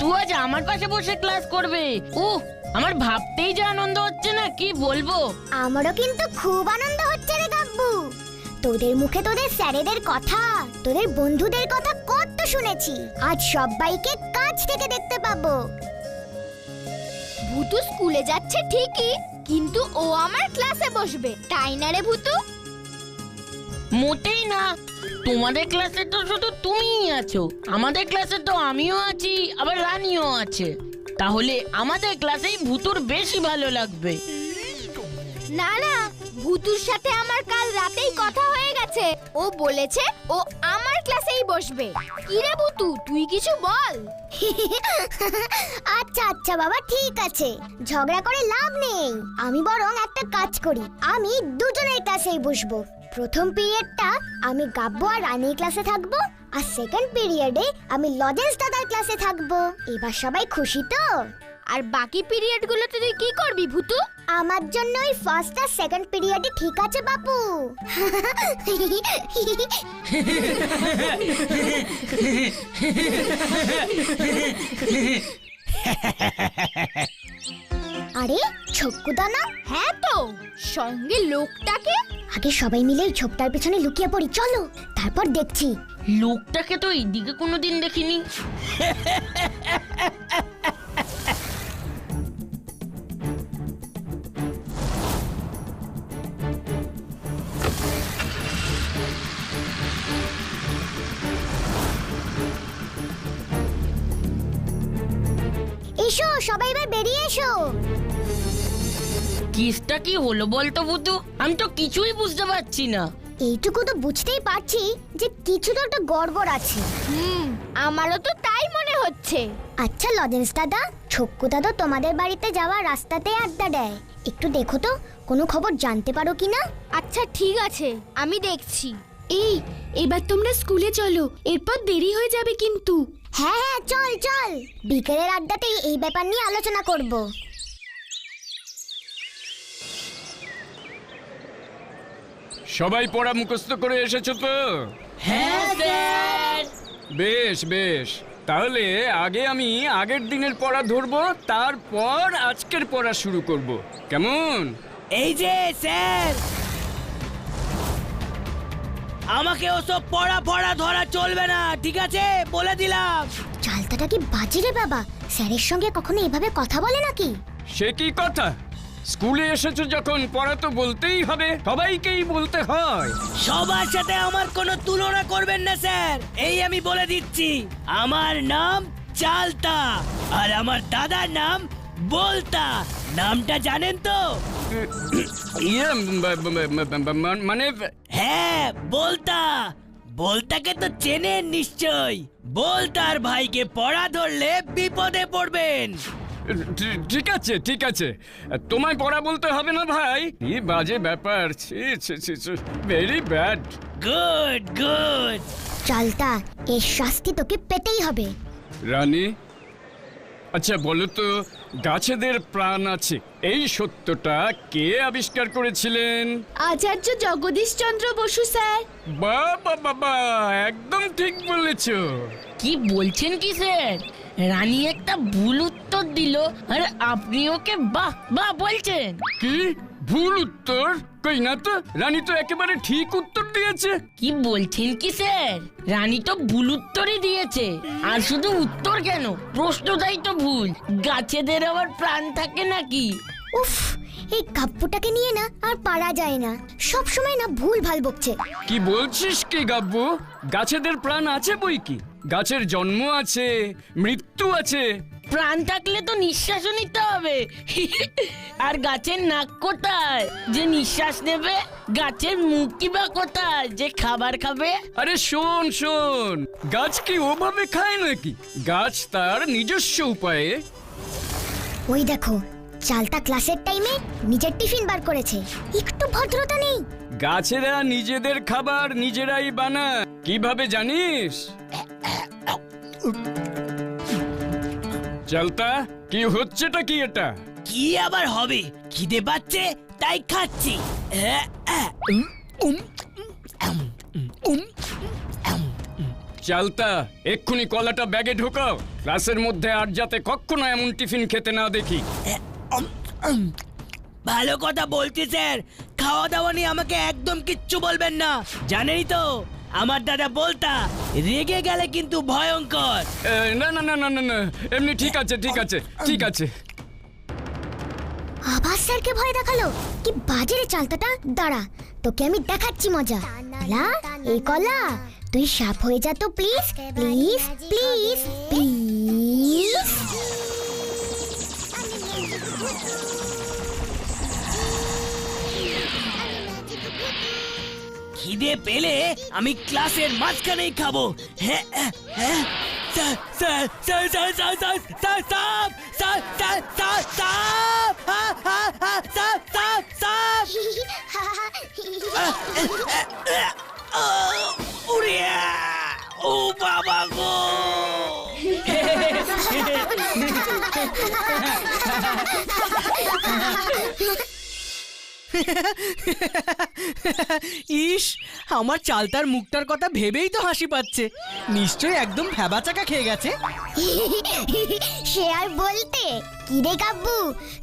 ভুতু আজ আমার পাশে বসে ক্লাস করবে। আমার ভাবতেই যে আনন্দ হচ্ছে না, কি বলবো। আমারও কিন্তু খুব আনন্দ হচ্ছে রে গাব্বু। তোদের মুখে তোদের স্যারেদের কথা, তোদের বন্ধুদের কথা কত শুনেছি। আজ সবাইকে কাছ থেকে দেখতে পাবো। ভুতু স্কুলে যাচ্ছে ঠিকই, কিন্তু ও আমার ক্লাসে বসবে, তাই না রে ভুতু? মোটেই না, তোমাদের ক্লাসে তো শুধু তুমিই আছো, আমাদের ক্লাসে তো আমিও আছি, আবার রানীও আছে। তাহলে আমাদের ক্লাসেই ভুতুর বেশি ভালো লাগবে। না না, ভুতুর সাথে আমার কাল রাতেই কথা হয়ে গেছে। ও বলেছে ও আমার ক্লাসেই বসবে। কি রে ভুতু, তুই কিছু বল। আচ্ছা আচ্ছা বাবা, ঠিক আছে, ঝগড়া করে লাভ নেই। আমি বরং একটা কাজ করি, আমি দুজনের ক্লাসেই বসবো। প্রথম পিরিয়ডটা আমি গাব্বু আর রানীর ক্লাসে থাকবো, আর সেকেন্ড পিরিয়ডে আমি লজেন্স দাদার ক্লাসে থাকবো। এবার সবাই খুশি তো? আর বাকি পিরিয়ডগুলোতে তুই কি করবি ভুতু? আমার জন্য ওই ফার্স্ট আর সেকেন্ড পিরিয়ডে ঠিক আছে বাপু। আরে ছক্কুদা না? হ্যাঁ তো, সঙ্গে লোকটাকে। আগে সবাই মিলে এই ছোপটার পেছনে লুকিয়ে পড়ি, চলো, তারপর দেখছি। লোকটাকে তো এইদিকে কোনোদিন দেখিনি। এসো সবাই, এবার বেরিয়ে এসো। কেসটা কি হলো বলতো ভুতু? আমি তো কিছুই বুঝতে পারছি না। এইটুকু তো বুঝতেই পারছি যে কিছু তো একটা গড়বড় আছে। আমারও তো তাই মনে হচ্ছে। আচ্ছা লজেন্স দাদা, ছক্কু দাদা তোমাদের বাড়িতে যাওয়ার রাস্তাতে আড্ডা দেয়, একটু দেখো তো কোনো খবর জানতে পারো কিনা। আচ্ছা ঠিক আছে, আমি দেখছি। এবার তোমরা স্কুলে চলো, এরপর দেরি হয়ে যাবে কিন্তু। হ্যাঁ হ্যাঁ, চল চল, বিকেলের আড্ডাতেই এই ব্যাপার নিয়ে আলোচনা করব। সবাই পড়া মুখস্থ করে এসেছো তো? হ্যাঁ স্যার। বেশ বেশ, তাহলে আগে আমি আগের দিনের পড়া ধরবো, তারপর আজকের পড়া শুরু করব, কেমন? এই যে স্যার, আমাকে ওসব পড়া ধরা চলবে না, ঠিক আছে? বলে দিলাম। চালতাটা কি বাজে রে বাবা, স্যারের সঙ্গে কখনো এভাবে কথা বলে নাকি? সে কি কথা? স্কুলে এসেছো যখন পড়া তো বলতেই হবে, সবাইকেই বলতে হয়। সবার সাথে আমার কোনো তুলনা করবেন না স্যার, এই আমি বলে দিচ্ছি। আমার নাম চালতা, আর আমার দাদার নাম বলতা। নামটা জানেন তো? ইয়ে মানে হ্যাঁ, বলতা। বলতাকে তো চেনেন নিশ্চয়। বলতার ভাইকে পড়া ধরলে বিপদে পড়বেন। ঠিক আছে ঠিক আছে, তোমায় পড়া বলতে হবে না ভাই। কি বাজে ব্যাপার, ভেরি ব্যাড। Good good. চালতা, এর শাস্তি তোকে পেতেই হবে। রানী, আচ্ছা বলো তো, গাছেদের প্রাণ আছে এই সত্যটা কে আবিষ্কার করেছিলেন? আচার্য জগদীশ চন্দ্র বসু স্যার। বাবা বাবা, একদম ঠিক বলেছো। কি বলছেন কি স্যার? রানী একটা ভুল উত্তর দিল আর আপনি ওকে বাহ বাহ বলছেন? কি ভুল উত্তর? কই না তো, রানী তো একেবারে ঠিক উত্তর দিয়েছে। কি বলছেন কি স্যার? রানী তো ভুল উত্তরই দিয়েছে। আর শুধু উত্তর কেন, প্রশ্নটাই তো ভুল। গাছেদের আবার প্রাণ থাকে নাকি? উফ, এই কাব্যটাকে নিয়ে না আর পারা যায় না, সব সময় না ভুল ভাল বকছে। কি বলছিস কি গাব্বু? গাছেদের প্রাণ আছে বই কি, গাছের জন্ম আছে, মৃত্যু আছে। প্রাণ থাকলে তো নিঃশ্বাসও নিতে হবে। আর গাছের নাক কোথায় যে নিঃশ্বাস নেবে? গাছের মুখ কি বা কোথায় যে খাবার খাবে? আরে শোন শোন, গাছ কি ওভাবে খায় নাকি? গাছ তার নিজস্ব উপায়ে। ওই দেখো, চালতা ক্লাসের টাইমে নিজের টিফিন বার করেছে, একটু ভদ্রতা নেই। গাছেরা নিজেদের খাবার নিজেরাই বানায়, কিভাবে জানিস? চালতা, কি হচ্ছেটা কি এটা? কি আবার হবে, খিদে পাচ্ছে তাই খাচ্ছি। চালতা, এক্ষুনি কলাটা ব্যাগে ঢোকাও। ক্লাসের মধ্যে আর যাতে কখনো এমন টিফিন খেতে না দেখি। ভালো কথা বলছি স্যার, খাওয়া দাওয়া নিয়ে আমাকে একদম কিচ্ছু বলবেন না। জানেনই তো আমার দাদা বলতা, রেগে গেলে কিন্তু ভয়ঙ্কর। না না না না না না, এমনি ঠিক আছে ঠিক আছে ঠিক আছে। আবার স্যারকে ভয় দেখালো, কি বাজে রে চালতাটা। দাঁড়া, তোকে আমি দেখাচ্ছি মজা। কলা, এই কলা, তুই সাপ হয়ে যা তো প্লিজ প্লিজ প্লিজ প্লিজ। খিদে পেলে আমি ক্লাসের মাঝখানেই খাবো। হ্যাঁ হ্যাঁ, sir sir sir sir sir sir sir সাপ স্যার স্যার স্যার সাপ, হ্যাঁ হ্যাঁ হ্যাঁ সাপ সাপ সাপ। উড়ে ও বাবা গো! ইস, আমার চালতার মুখটার কথা ভেবেই তো হাসি পাচ্ছে। নিশ্চয়ই একদম ভ্যাবাচাকা খেয়ে গেছে। সে আর বলতে। কি রে গাব্বু,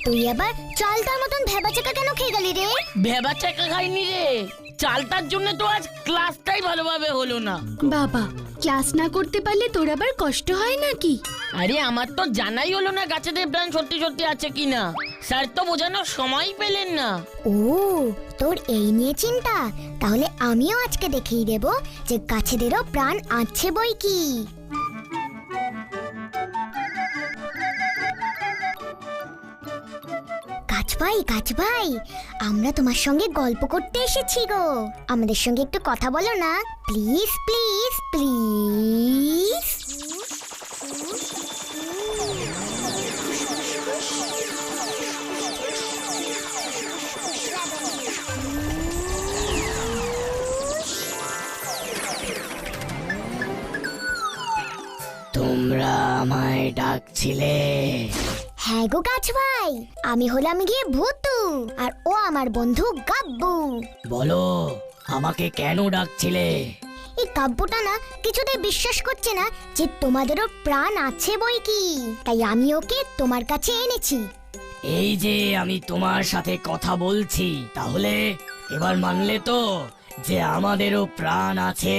তুই আবার চালতার মতন ভেবাচাকা কেন খেয়ে গেলি রে? ভেবা চাকা খাইনি রে, চালতার জন্য তো আজ ক্লাসটাই ভালোভাবে হলো না। বাবা, ক্লাস না করতে পারলে তোর আবার কষ্ট হয় নাকি? আরে আমার তো জানাই হলো না গাছেদের প্রাণ সত্যি সত্যি আছে কিনা। স্যার তো বোঝানোর সময় পেলেন না। ও, তোর এই নিয়ে চিন্তা? তাহলে আমিও আজকে দেখিয়ে দেব যে গাছেদেরও প্রাণ আছে বই কি। গাছ ভাই, আমরা তোমার সঙ্গে গল্প করতে এসেছি গো। আমাদের সঙ্গে একটু কথা বলো না, প্লিজ প্লিজ প্লিজ। তোমরা আমায় ডাকছিলে? হ্যাঁ গো গাছ ভাই, আমি হলাম গিয়ে ভূতু, আর ও আমার বন্ধু গাব্বু। বলো, আমাকে কেন ডাকছিলে? এই গাব্বুটা না কিছুতেই বিশ্বাস করছে না যে তোমাদেরও প্রাণ আছে বই কি, তাই আমি ওকে তোমার কাছে এনেছি। এই যে আমি তোমার সাথে কথা বলছি, তাহলে এবার মানলে তো যে আমাদেরও প্রাণ আছে?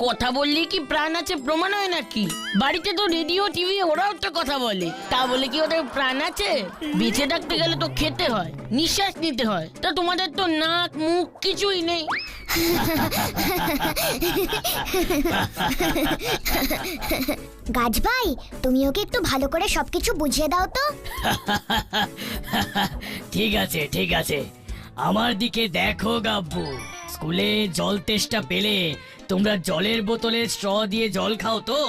কথা বললি কি প্রাণ আছে প্রমাণ হয় নাকি? বাড়িতে তো রেডিও টিভি ওরাও তো কথা বলে, তা বলে কি ওদের প্রাণ আছে? বেঁচে থাকতে গেলে তো খেতে হয়, নিঃশ্বাস নিতে হয়, তা তোমাদের তো নাক মুখ কিছুই নেই। গাছ ভাই, তুমি ওকে একটু ভালো করে সবকিছু বুঝিয়ে দাও তো। ঠিক আছে ঠিক আছে, আমার দিকে দেখো গাব্বু। স্কুলে জল তেষ্টা পেলে তোমরা জলের বোতলে স্ট্র দিয়ে জল খাও তো?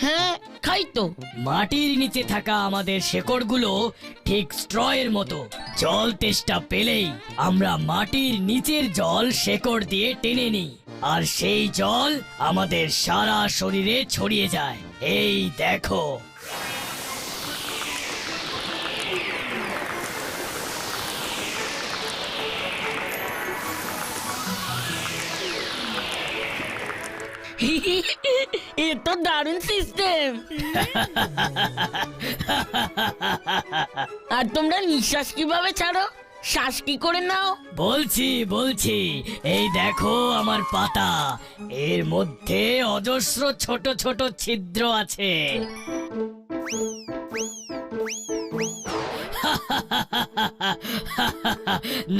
হ্যাঁ, খাই তো। মাটির নিচে থাকা আমাদের শেকড়গুলো ঠিক স্ট্রয়ের মতো। জল তেষ্টা পেলেই আমরা মাটির নিচের জল শেকড় দিয়ে টেনে নিই, আর সেই জল আমাদের সারা শরীরে ছড়িয়ে যায়। এই দেখো। এ তো দারুণ সিস্টেম। আর তোমরা নিঃশ্বাস কিভাবে ছাড়ো? শ্বাস কি করে নাও? বলছি, এই দেখো আমার পাতা, এর মধ্যে অজস্র ছোট ছোট ছিদ্র আছে।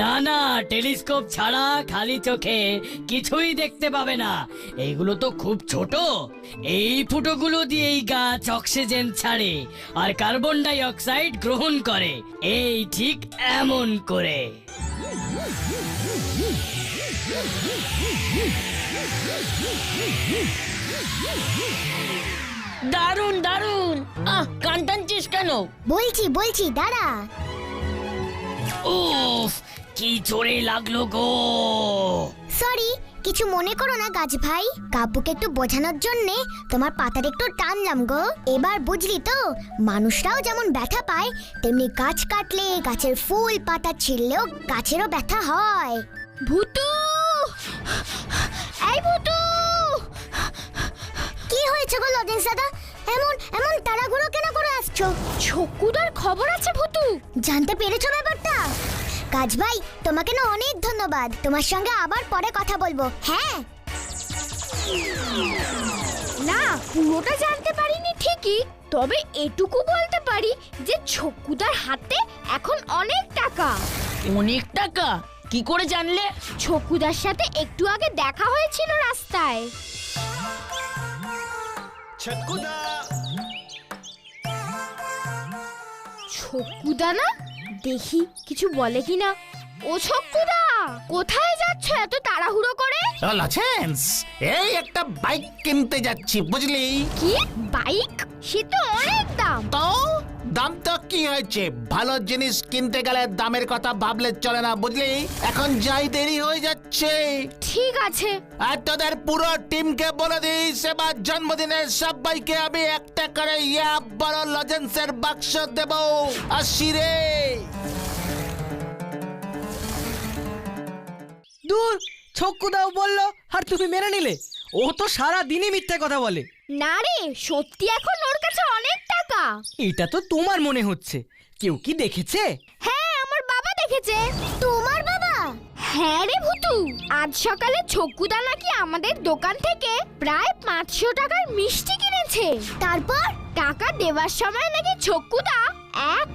না না, টেলিস্কোপ ছাড়া খালি চোখে কিছুই দেখতে পাবে না। এইগুলো তো খুব ছোট। এই ফুটোগুলো দিয়েই গাছ অক্সিজেন ছাড়ে আর কার্বন ডাই অক্সাইড গ্রহণ করে, এই ঠিক এমন করে। দারুণ দারুণ। কান টানছিস কেন? বলছি দাঁড়া। উফ, কি জোরে লাগলো গো। সরি, কিছু মনে করো না গাছ ভাই, কাব্বুকে একটু বোঝানোর জন্যে তোমার পাতার একটু টানলাম গো। এবার বুঝলি তো, মানুষরাও যেমন ব্যথা পায়, তেমনি গাছ কাটলে, গাছের ফুল পাতা ছিঁড়লেও গাছেরও ব্যথা হয়। ভূতু, এই ভূতু, কি হয়েছে গো লজেন্স দাদা? এমন এমন তাড়াহুড়ো কেন করে আসছো? ছকুদার খবর আছে ভুতু? জানতে পেরেছো ব্যাপারটা? কাজ ভাই, তোমাকে না অনেক ধন্যবাদ। তোমার সঙ্গে আবার পরে কথা বলবো। হ্যাঁ, না, পুরোটা জানতে পারিনি ঠিকই, তবে এটুকু বলতে পারি যে ছকুদার হাতে এখন অনেক টাকা। অনেক টাকা? কি করে জানলে? ছকুদার সাথে একটু আগে দেখা হয়েছিল রাস্তায়। ছকুদা না, দেখি কিছু বলে কিনা। ও ছকুদা, কোথায় যাচ্ছ এত তাড়াহুড়ো করে? লাইসেন্স, এই একটা বাইক কিনতে যাচ্ছি বুঝলি। কি বাইক? সে তো অনেক দাম। তো দাম তো কি হয়েছে, ভালো জিনিস কিনতে গেলে দামের কথা ভাবলে চলে না বুঝলি। এখন যাই, দেরি হয়ে যাচ্ছে। ঠিক আছে। আর তোদের পুরো টিমকে বলে দিস এবার জন্মদিনের সবাইকে আমি একটা করে বড় লজেন্সের বাক্স দেব। আসি রে। দূর, ছক্কুদাও বললো আর তুমি মেনে নিলে? ও তো সারা দিনই মিথ্যে কথা বলে। না রে, সত্যি এখন ওর কাছে অনেক টাকা। এটা তো তোমার মনে হচ্ছে, কেউ কি দেখেছে? হ্যাঁ, আমার বাবা দেখেছে। তোমার বাবা? হ্যাঁ রে ভুতু, আজ সকালে ছকুদা নাকি আমাদের দোকান থেকে প্রায় 500 টাকার মিষ্টি কিনেছে। তারপর? টাকা দেওয়ার সময় নাকি ছকুদা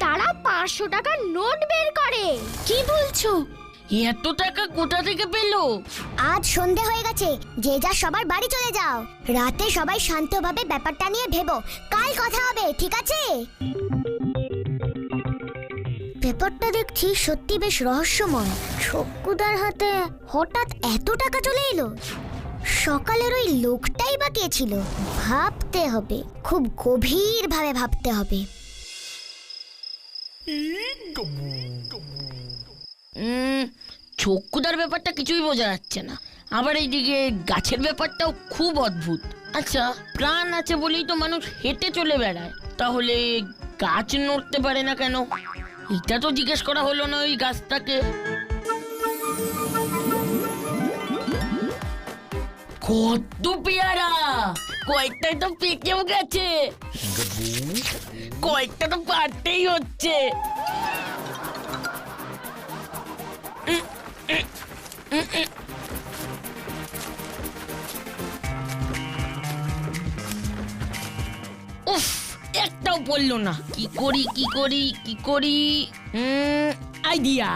তারা 500 টাকার নোট বের করে। কি বলছো? এত টাকা কোথা থেকে পেলো? আজ সন্ধে হয়ে গেছে, যে যা সবার বাড়ি চলে যাও। রাতে সবাই শান্তভাবে ব্যাপারটা নিয়ে ভেবো, কাল কথা হবে, ঠিক আছে? ব্যাপারটা দেখছি সত্যি বেশ রহস্যময়। ছক্কুদার হাতে হঠাৎ এত টাকা চলে এলো। সকালের ওই লোকটাই বা কে ছিল? ভাবতে হবে, খুব গভীর ভাবে ভাবতে হবে। ছক্কুদার ব্যাপারটা কিছুই বোঝা যাচ্ছে না। আবার এইদিকে গাছের ব্যাপারটাও খুব অদ্ভুত। আচ্ছা, প্রাণ আছে বলেই তো মানুষ হেঁটে চলে বেড়ায়, তাহলে গাছ নড়তে পারে না কেন? এটা তো জিজ্ঞেস করা হলো না ওই গাছটাকে। কত পেয়ারা! কয়েকটাই তো পেকেও গেছে, কয়েকটা তো পারতেই হচ্ছে। উফ, একটাও পড়লো না। কি করি কি করি কি করি? আইডিয়া!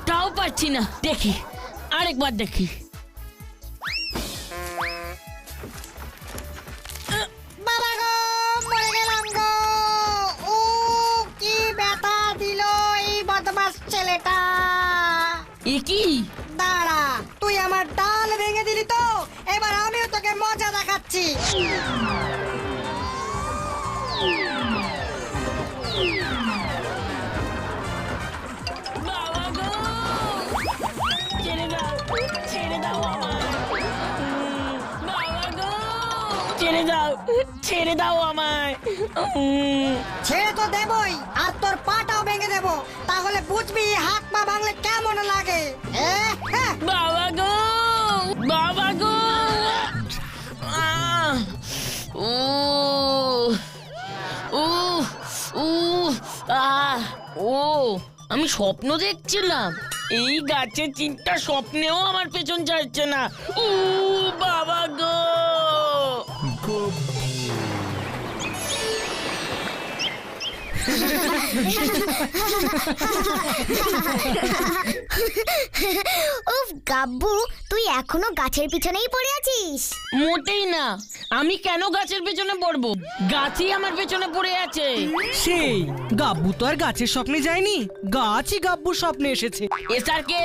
তাও পাচ্ছি না, দেখি আরেকবার দেখি। বাবা গো, মরে গেলাম গো। ও কি ব্যথা দিল এই বদমাস ছেলেটা। এ কি? দাঁড়া, তুই আমার ডাল ভেঙে দিলি তো, এবার আমিও তোকে মজা দেখাচ্ছি। বাবা গো! ছেড়ে দাও, ছেড়ে দাও আমায়। বাবা গো! ছেড়ে দাও, ছেড়ে দাও আমায়। ছেড়ে তো দেবই, আর তোর পাটাও ভেঙে দেবো, তাহলে বুঝবি হাত পা ভাঙলে কেমন লাগে। বাবা গো! বাবা গো! ও ও ও ও, আমি স্বপ্ন দেখছিলাম। এই গাছের চিন্তা স্বপ্নেও আমার পেছন ছাড়ছে না। ও বাবা গো! উফ গাব্বু, তুই এখনো গাছের পিছনেই পড়ে আছিস? মোটেই না, আমি কেন গাছের পেছনে পড়বো? গাছই আমার পেছনে পড়ে আছে। সেই গাব্বু তো আর গাছের স্বপ্নে যায়নি, গাছই গাব্বুর স্বপ্নে এসেছে। এসআরকে,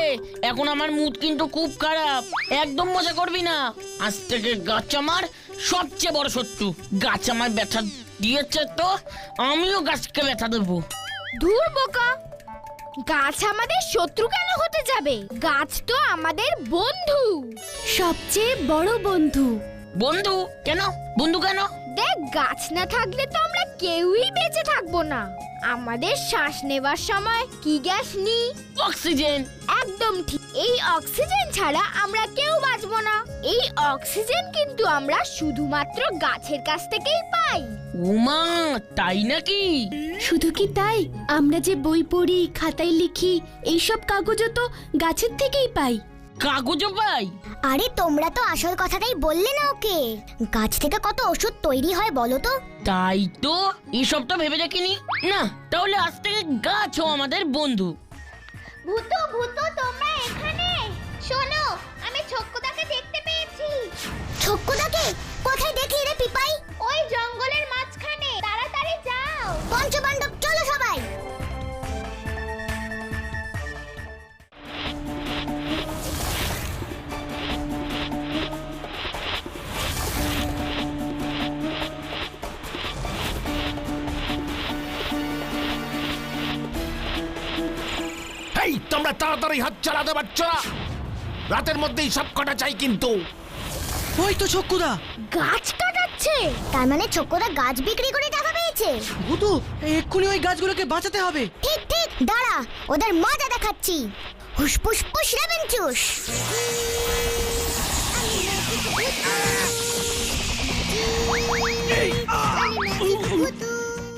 এখন আমার মুড কিন্তু খুব খারাপ। একদম মজা করবি না। আজ থেকে গাছ আমার সবচেয়ে বড় শত্রু। গাছ আমার ব্যথা দিয়েছে তো আমিও গাছকে ব্যথা দেবো। দূর বোকা, গাছ আমাদের শত্রু কেন হতে যাবে? গাছ তো আমাদের বন্ধু। সবচেয়ে বড় বন্ধু। বন্ধু কেন? বন্ধু কেন? দেখ, গাছ না থাকলে তো আমরা কেউই বেঁচে থাকবো না। আমাদের শ্বাস নেবার সময় কি গ্যাস নিই? অক্সিজেন। একদম ঠিক। এই অক্সিজেন ছাড়া আমরা কেউ বাঁচবো না। এই অক্সিজেন কিন্তু আমরা শুধুমাত্র গাছের কাছ থেকেই পাই। উমা, তাই নাকি? শুধু কি তাই, আমরা যে বই পড়ি, খাতায় লিখি, এইসব কাগজও তো গাছের থেকেই পাই। কাগজও পাই? আরে তোমরা তো আসল কথাটাই বললে না ওকে। গাছ থেকে কত ওষুধ তৈরি হয় বলো তো। তাই তো, এসব তো ভেবে দেখিনি। না, তাহলে আজ থেকে গাছও আমাদের বন্ধু। ভূতু, ভূতু, তোমরা এখানে শোনো, আমি ছক্কুদাকে দেখতে পেয়েছি। ছক্কুদাকে কোথায় দেখলি রে পিপাই? ওই জঙ্গলের মাঝখানে। তাড়াতাড়ি যাও। পঞ্চপাণ্ডব চলো সবাই। এই তোমরা তাড়াতাড়ি হাত চালাতে পারছো না? রাতের মধ্যেই সব কটা চাই কিন্তু। ওই তো ছক্কুদা। গাছ কাটাচ্ছে। তার মানে ছক্কুদা গাছ বিক্রি করে টাকা পেয়েছে। ভূতু, এক্ষুনি ওই গাছগুলোকে বাঁচাতে হবে। ঠিক ঠিক, দাঁড়া, ওদের মজা দেখাচ্ছি। হুসপুস পুস রেবেন চুস।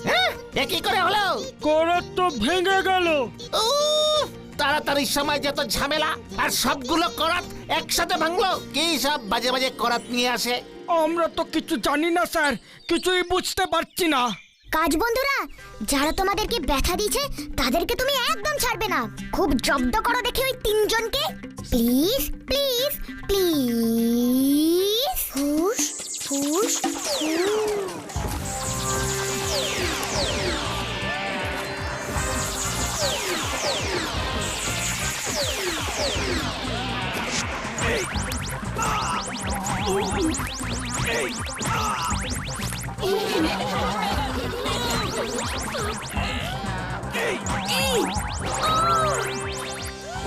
হ্যাঁ, এ কি করে হলো? করাত তো ভেঙে গেল। উফ, তাড়াতাড়ি সময় যত ঝামেলা, আর সবগুলো করাত একসাথে ভাঙলো। কি সব বাজে বাজে করাত নিয়ে আসে। আমরা তো কিছু জানি না স্যার, কিছুই বুঝতে পারছি না। কাজ বন্ধুরা, যারা তোমাদেরকে ব্যথা দিয়েছে তাদেরকে তুমি একদম ছাড়বে না। খুব জব্দ করো দেখি ওই তিনজনকে। Please please please. ফুস ফুস ফুস।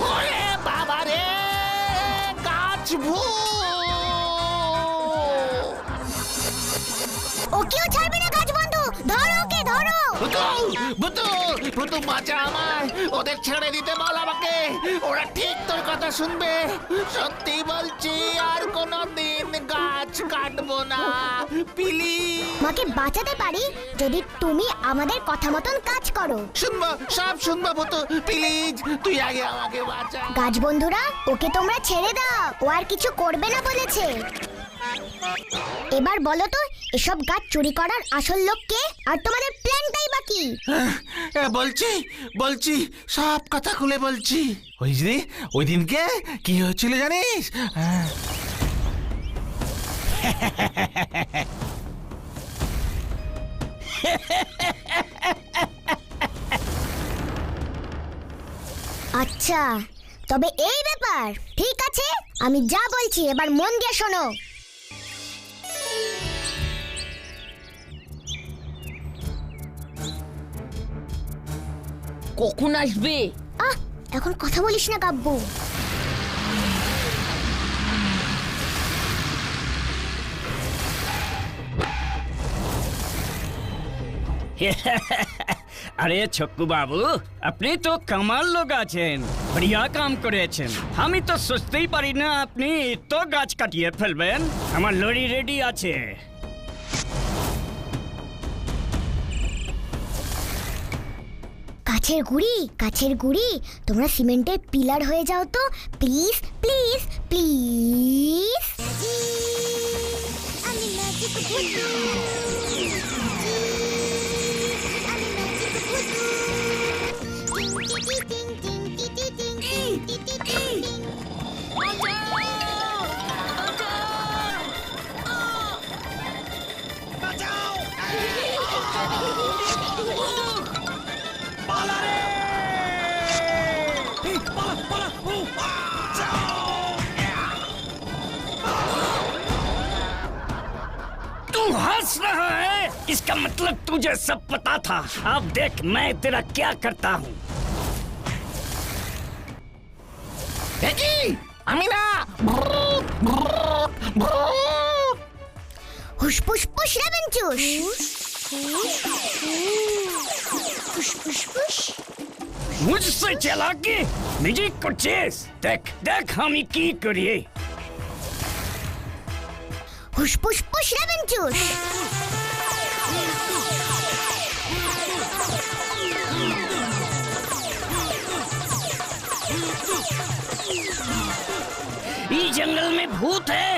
ওরে বাবা রে, গাছ ওকেও ছাড়বে না কাজ বন্ধু। ধরো ওকে, ধরো। ভূতু বাঁচা আমায়, ওদের ছেড়ে দিতে বল আমাকে। ওরা ঠিক তোর কথা শুনবে। সত্যি বলছি, আর কোনোদিন গাছ কাটবো না। প্লিজ। মাকে বাঁচাতে পারি যদি তুমি আমাদের কথা মতন কাজ করো। শুনবো, সব শুনবো ভূতু। প্লিজ তুই আগে আমাকে বাঁচা। গাছ বন্ধুরা, ওকে তোমরা ছেড়ে দাও, ও আর কিছু করবে না বলেছে। এবার বলো তো, এসব গাছ চুরি করার আসল লোক কে, আর তোমাদের প্ল্যানটাই বাকি? বলছি সব কথা খুলে বলছি। ওই দিনকে কি হয়েছিল জানিস? আচ্ছা, তবে এই ব্যাপার। ঠিক আছে, আমি যা বলছি এবার মন দিয়ে শোনো। কখন আসবে? এখন কথা বলিস না কাব্বু। আরে ছক্কু বাবু, আপনি তো কামাল লোক আছেন, বড়িয়া কাম করেছেন। আমি তো সোচতেই পারি না আপনি তো গাছ কাটিয়ে ফেলবেন। আমার লরি রেডি আছে। কাছের গুড়ি, তোমরা সিমেন্টের পিলার হয়ে যাও তো। Please please please. तू हंस रहा है, इसका मतलब तुझे सब पता था। अब देख मैं तेरा क्या करता हूँ। আমি না। হুসপুস পুস লেমন জুস। মুঝসে চালাকি মিউজিক করছিস? দেখ দেখ আমি কি করি। হুসপুস পুস লেমন জুস। इस जंगल में भूत है।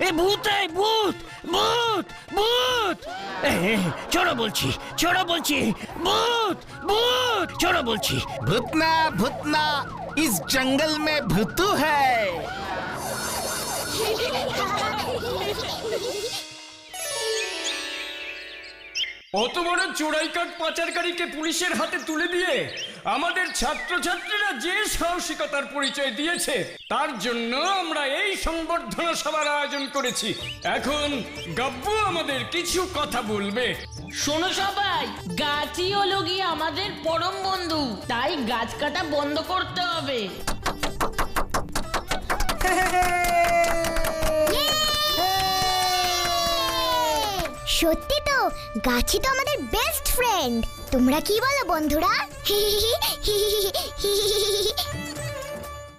ए भूत है, भूत भूत भूत। छोड़ो बोलছি, छोड़ो बोलছি, भूत भूत, छोड़ो बोलছি। भूतना भूतना इस जंगल में भूतू है। অত বড় চোরাইকাট পাচারকারীকে পুলিশের হাতে তুলে দিয়ে আমাদের ছাত্রছাত্রীরা যে সাহসিকতার পরিচয় দিয়েছে তার জন্য আমরা এই সংবর্ধনা সভার আয়োজন করেছি। এখন গাব্বু আমাদের কিছু কথা বলবে। শোনো সবাই, গাছই হলো গিয়ে আমাদের পরম বন্ধু, তাই গাছ কাটা বন্ধ করতে হবে। সত্যি তো, গাছই তো আমাদের বেস্ট ফ্রেন্ড। তোমরা কি বলো বন্ধুরা?